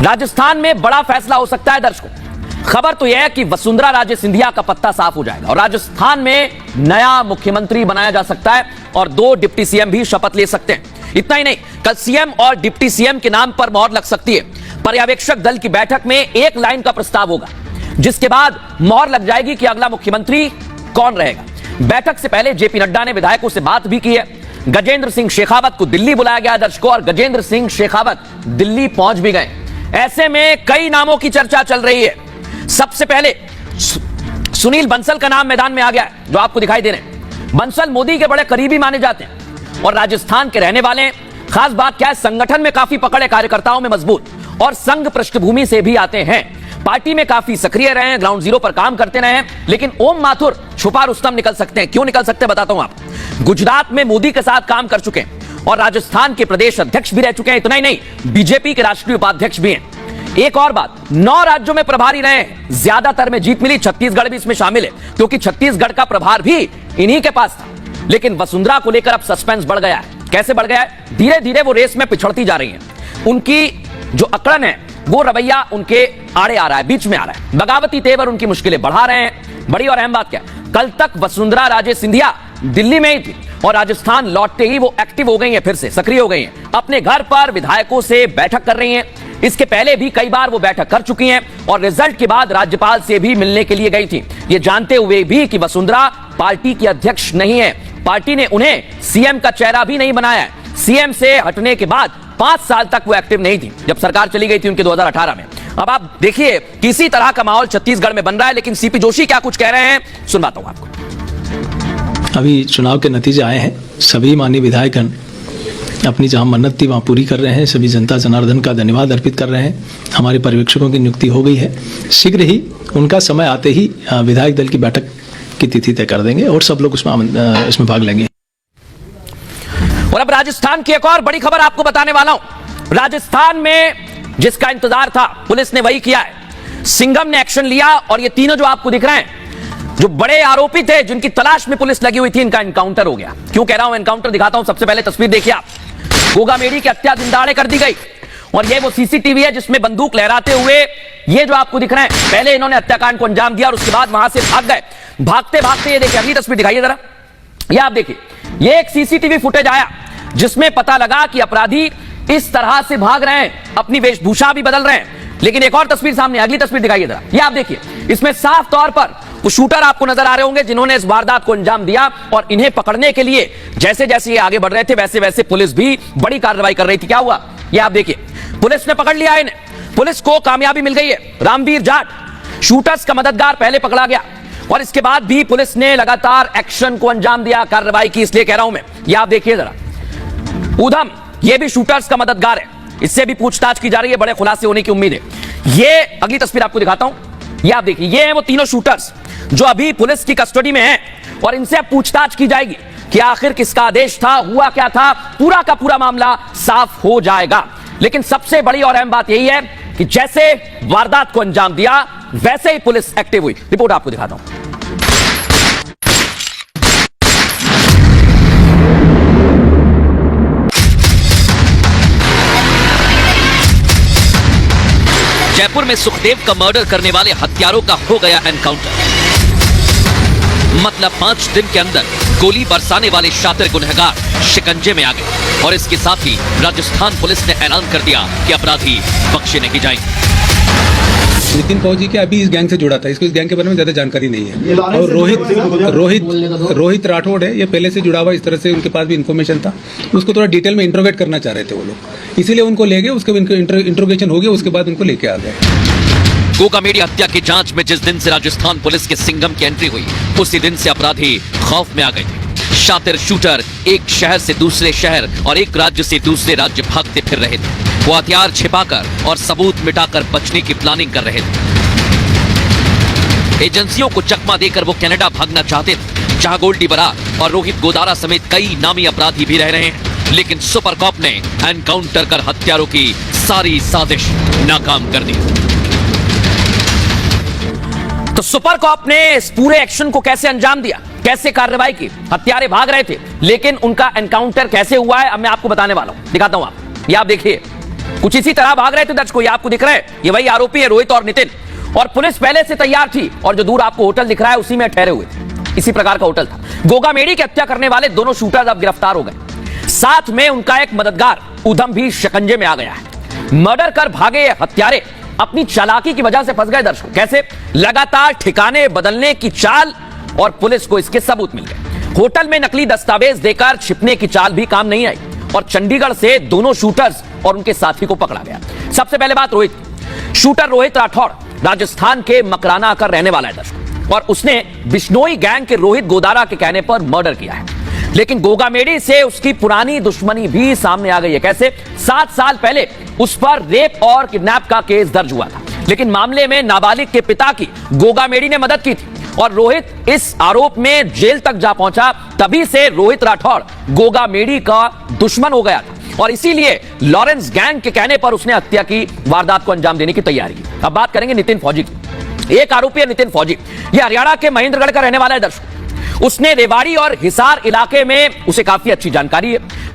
राजस्थान में बड़ा फैसला हो सकता है दर्शकों। खबर तो यह है कि वसुंधरा राजे सिंधिया का पत्ता साफ हो जाएगा और राजस्थान में नया मुख्यमंत्री बनाया जा सकता है और 2 डिप्टी सीएम भी शपथ ले सकते हैं। इतना ही नहीं, कल सीएम और डिप्टी सीएम के नाम पर मोहर लग सकती है। पर्यवेक्षक दल की बैठक में 1 लाइन का प्रस्ताव होगा, जिसके बाद मोहर लग जाएगी कि अगला मुख्यमंत्री कौन रहेगा। बैठक से पहले जेपी नड्डा ने विधायकों से बात भी की है। गजेंद्र सिंह शेखावत को दिल्ली बुलाया गया दर्शकों और गजेंद्र सिंह शेखावत दिल्ली पहुंच भी गए। ऐसे में कई नामों की चर्चा चल रही है। सबसे पहले सुनील बंसल का नाम मैदान में आ गया है, जो आपको दिखाई दे रहे हैं। बंसल मोदी के बड़े करीबी माने जाते हैं और राजस्थान के रहने वाले हैं। खास बात क्या है, संगठन में काफी पकड़ है, कार्यकर्ताओं में मजबूत और संघ पृष्ठभूमि से भी आते हैं। पार्टी में काफी सक्रिय रहे हैं, ग्राउंड जीरो पर काम करते रहे हैं। लेकिन ओम माथुर छुपा रुस्तम निकल सकते हैं। क्यों निकल सकते हैं बताता हूं आपको। गुजरात में मोदी के साथ काम कर चुके हैं और राजस्थान के प्रदेश अध्यक्ष भी रह चुके हैं। इतना ही नहीं, बीजेपी के राष्ट्रीय उपाध्यक्ष भी हैं। एक और बात, 9 राज्यों में प्रभारी रहे हैं, ज्यादातर में जीत मिली। छत्तीसगढ़ भी इसमें शामिल है क्योंकि छत्तीसगढ़ का प्रभार भी इन्हीं के पास था। लेकिन वसुंधरा को लेकर अब सस्पेंस बढ़ गया है। कैसे बढ़ गया है? धीरे धीरे वो रेस में पिछड़ती जा रही है। उनकी जो अकड़न है, वो रवैया उनके आड़े आ रहा है, बीच में आ रहा है। बगावती तेवर उनकी मुश्किलें बढ़ा रहे हैं। बड़ी और अहम बात क्या है, कल तक वसुंधरा राजे सिंधिया दिल्ली में ही थी और राजस्थान लौटते ही वो एक्टिव हो गई हैं, फिर से सक्रिय हो गई हैं। अपने घर पर विधायकों से बैठक कर रही हैं। इसके पहले भी कई बार वो बैठक कर चुकी हैं और रिजल्ट के बाद राज्यपाल से भी मिलने के लिए गई थी, ये जानते हुए भी कि वसुंधरा पार्टी की अध्यक्ष नहीं है। पार्टी ने उन्हें सीएम का चेहरा भी नहीं बनाया है। सीएम से हटने के बाद 5 साल तक वो एक्टिव नहीं थी, जब सरकार चली गई थी उनके 2018 में। अब आप देखिए किसी तरह का माहौल छत्तीसगढ़ में बन रहा है। लेकिन सीपी जोशी क्या कुछ कह रहे हैं, सुनवाता हूं आपको। अभी चुनाव के नतीजे आए हैं। सभी माननीय विधायकगण अपनी जहां मन्नत थी वहां पूरी कर रहे हैं। सभी जनता जनार्दन का धन्यवाद अर्पित कर रहे हैं। हमारे पर्यवेक्षकों की नियुक्ति हो गई है। शीघ्र ही उनका समय आते ही विधायक दल की बैठक की तिथि तय कर देंगे और सब लोग इसमें भाग लेंगे। और अब राजस्थान की एक और बड़ी खबर आपको बताने वाला हूं। राजस्थान में जिसका इंतजार था, पुलिस ने वही किया है। सिंघम ने एक्शन लिया और ये तीनों जो आपको दिख रहे हैं, जो बड़े आरोपी थे, जिनकी तलाश में पुलिस लगी हुई थी, इनका एनकाउंटर हो गया। क्यों कह रहा हूं एनकाउंटर, दिखाता हूं। सबसे पहले तस्वीर देखिए आप। गोगा मेडी की हत्या दिनदहाड़े कर दी गई और ये वो सीसीटीवी है जिसमें बंदूक लहराते हुए ये जो आपको दिख रहे हैं, पहले इन्होंने हत्याकांड को अंजाम दिया और उसके बाद वहां से भाग गए। भागते भागते ये देखिए, अगली तस्वीर दिखाइए जरा। ये आप देखिए, ये एक सीसीटीवी फुटेज आया जिसमें पता लगा कि अपराधी इस तरह से भाग रहे हैं, अपनी वेशभूषा भी बदल रहे हैं। लेकिन एक और तस्वीर सामने, अगली तस्वीर दिखाइए जरा। ये आप देखिए, इसमें साफ तौर पर वो शूटर आपको नजर आ रहे होंगे जिन्होंने इस वारदात को अंजाम दिया। और इन्हें पकड़ने के लिए जैसे जैसे ये आगे बढ़ रहे थे, वैसे वैसे पुलिस भी बड़ी कार्रवाई कर रही थी। क्या हुआ, ये आप देखिए, पुलिस ने पकड़ लिया इन्हें। पुलिस को कामयाबी मिल गई है। रामवीर जाट शूटर्स का मददगार पहले पकड़ा गया और इसके बाद भी पुलिस ने लगातार एक्शन को अंजाम दिया, कार्रवाई की। इसलिए कह रहा हूं मैं, ये आप देखिए जरा। उधम, ये भी शूटर्स का मददगार है, इससे भी पूछताछ की जा रही है। बड़े खुलासे होने की उम्मीद है। ये अगली तस्वीर आपको दिखाता हूं। ये आप देखिए, ये हैं वो तीनों शूटर्स जो अभी पुलिस की कस्टडी में हैं और इनसे अब पूछताछ की जाएगी कि आखिर किसका आदेश था, हुआ क्या था। पूरा का पूरा मामला साफ हो जाएगा। लेकिन सबसे बड़ी और अहम बात यही है कि जैसे वारदात को अंजाम दिया, वैसे ही पुलिस एक्टिव हुई। रिपोर्ट आपको दिखाता हूं। जयपुर में सुखदेव का मर्डर करने वाले हत्यारों का हो गया एनकाउंटर। मतलब 5 दिन के अंदर गोली बरसाने वाले शातिर गुनहगार शिकंजे में आ गए और इसके साथ ही राजस्थान पुलिस ने ऐलान कर दिया कि अपराधी बख्शे नहीं जाएंगे। नितिन फौजी के अभी इस गैंग से जुड़ा था, इसको इस गैंग के बारे में ज्यादा जानकारी नहीं है। और रोहित राठौड़ है, ये पहले से जुड़ा हुआ, इस तरह से उनके पास भी इन्फॉर्मेशन था। उसको थोड़ा डिटेल में इंट्रोगेट करना चाह रहे थे वो लोग, इसीलिए उनको ले गए। उसके इंट्रोगेशन हो गया, उसके बाद उनको लेके आ गए। गोगा मेडी हत्या की जांच में जिस दिन से राजस्थान पुलिस के सिंघम की एंट्री हुई, उसी दिन से अपराधी खौफ में आ गए थे। शातिर शूटर एक शहर से दूसरे शहर और एक राज्य से दूसरे राज्य भागते फिर रहे थे। वो हथियार छिपाकर और सबूत मिटाकर बचने की प्लानिंग कर रहे थे। एजेंसियों को चकमा देकर वो कनाडा भागना चाहते थे, जहां गोल्डी बरार और रोहित गोदारा समेत कई नामी अपराधी भी रह रहे हैं। लेकिन सुपर कॉप ने एनकाउंटर कर हत्यारों की सारी साजिश नाकाम कर दी। तो सुपर कॉप ने इस पूरे एक्शन को कैसे अंजाम दिया, कैसे कार्रवाई की। हत्यारे भाग रहे थे, लेकिन उनका एनकाउंटर कैसे हुआ है, अब मैं आपको बताने वाला हूं। दिखाता हूं आप, ये आप देखिए। कुछ इसी तरह भाग रहे थे दर्शकों, ये आपको दिख रहे हैं, ये वही आरोपी है रोहित और नितिन। और पुलिस पहले से तैयार थी और जो दूर आपको होटल दिख रहा है उसी में ठहरे हुए थे। इसी प्रकार का होटल था। गोगामेडी की हत्या करने वाले दोनों शूटर्स अब गिरफ्तार हो गए। साथ में उनका एक मददगार उधम भी शिकंजे में आ गया है। मर्डर कर भागे हत्यारे अपनी चालाकी की वजह से फंस गए दर्शकों। कैसे? लगातार ठिकाने बदलने की चाल और पुलिस को इसके सबूत मिल गए। होटल में नकली दस्तावेज देकर छिपने की चाल भी काम नहीं आई और चंडीगढ़ से दोनों शूटर्स और उनके साथी को पकड़ा गया। सबसे पहले बात रोहित। शूटर रोहित राठौड़ राजस्थान के मकराना का रहने वाला है दर्शकों, और उसने बिश्नोई गैंग के रोहित गोदारा के कहने पर मर्डर किया है। लेकिन गोगामेडी से उसकी पुरानी दुश्मनी भी सामने आ गई है। कैसे? 7 साल पहले उस पर रेप और किडनैप का केस दर्ज हुआ था, लेकिन मामले में नाबालिग के पिता की गोगामेडी ने मदद की थी और रोहित इस आरोप में जेल तक जा पहुंचा। तभी से रोहित राठौड़ गोगामेडी का दुश्मन हो गया था और इसीलिए लॉरेंस गैंग के कहने पर उसने हत्या की वारदात को अंजाम देने की तैयारी की। अब बात करेंगे नितिन फौजी की। एक आरोपी है नितिन फौजी। यह हरियाणा के महेंद्रगढ़ का रहने वाला है दर्शकों। उसने रेवाड़ी और हिसार इलाके में उसे काफी अच्छी जानकारी है।